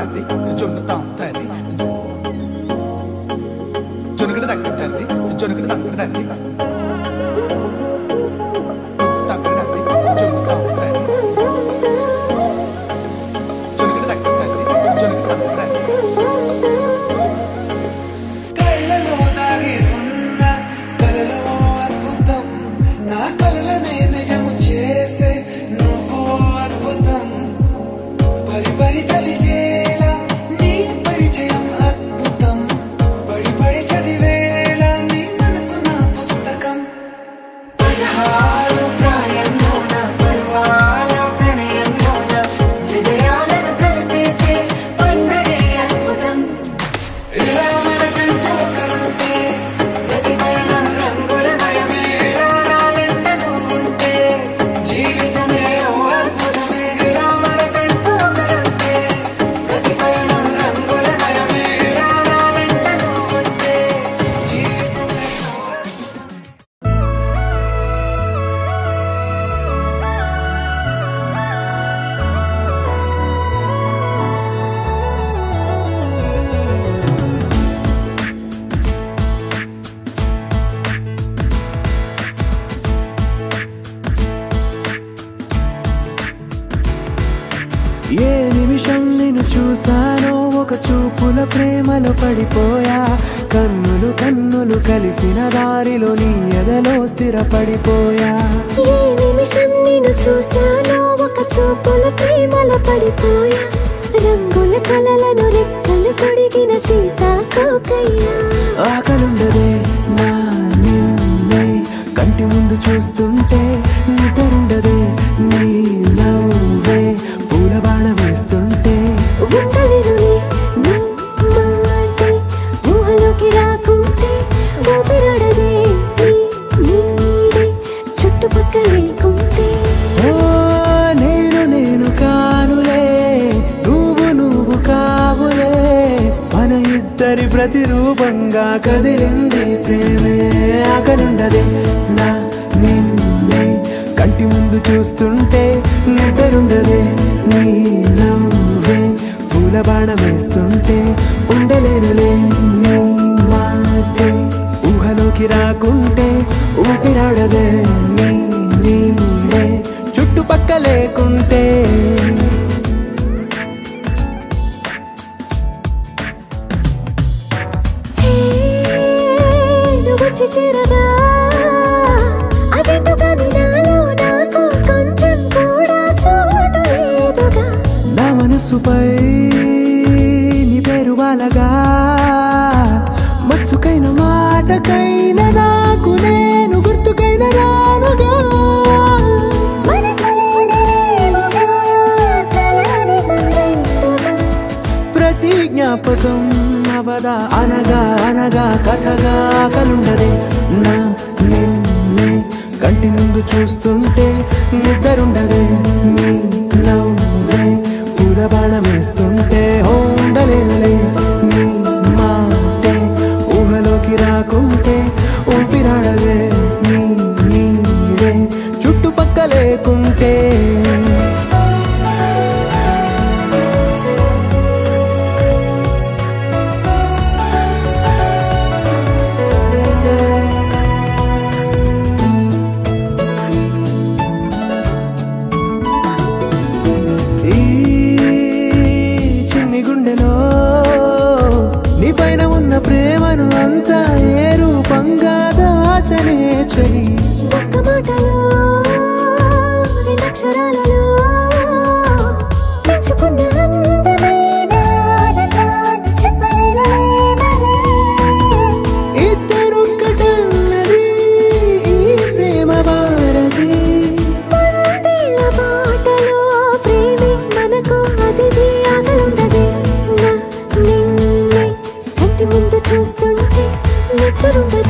తంది జొన్ను తాంతని జొనుగడ తగ్గ తంది జొనుగడ తగ్గ తంది ఏ నిమిషం నిన్ను చూసానో ఒక చూపుల ప్రేమలో పడిపోయా కన్నులు కన్నులు కలిసిన దారిలో నీ ఎదలో స్థిరపడిపోయా ఏ నిమిషం నిన్ను చూసానో ఒక చూపుల ప్రేమలో పడిపోయా రంగుల కలలను రెక్కలు తొడిగిన సీతాకోకయ్యా ఆకలుండదే నా నిన్నే కంటి ముందు చూస్తుంటే నిద్రుండదే నీ నవ్వే పూల బాణ వేస్తుంటే ఉండలేనులే నీ మాటే ఊహలోకి రాకుంటే ఊపిరాడదే నీడే చుట్టుపక్కల లేకుంటే నేను కానులే నువ్వు కావులే మన ఇద్దరి ప్రతిరూపంగా కదిలింది ప్రేమే ఆకలుండదే నా నిన్నే కంటి ముందు చూస్తుంటే నిద్రుండదే నీ నవ్వే పూల బాణ వేస్తుంటే ఉండలేనులే నీ మాటే ఊహలోకి రాకుంటే ఊపిరాడదే నీ నీడే చుట్టుపక్క లేకుంటే వచ్చి చేరగా అదేంటో కానీ నాలో నాకు కొంచెం కూడా చోటు లేదుగా నా మనసుపై నీ పేరు వాలగా మచ్చుకైన మాటకైన నాకు నేను గుర్తుకైన రానుగా ప్రతి జ్ఞాపకం అవదా అనగా అనగా కథగా కలుండదే నా నిన్నే కంటి ముందు చూస్తుంటే నిద్రుండదే నీ నవ్వే పూల బాణ వేస్తుంటే ఉండలేనులే నీ మాటే ఊహలోకి రాకుంటే ఊపిరాడదే నీ నీడే చుట్టుపక్క లేకుంటే ప్రేమను అంతా ఏ రూపంగా దాచనే చలి ఒక్క మాటలో రెండక్షరాలలో పెంచుకున్న అందమైన ఆనందాన్ని చెప్పలేనులే ఇద్దరొక్కటన్నది ఈ ప్రేమ భారతి పందేళ్ల బాటలో ప్రేమే మనకు అతిథి ఆగలుండదే నా నిన్నే కంటి ముందు చూస్తుంటే నిద్రుండదే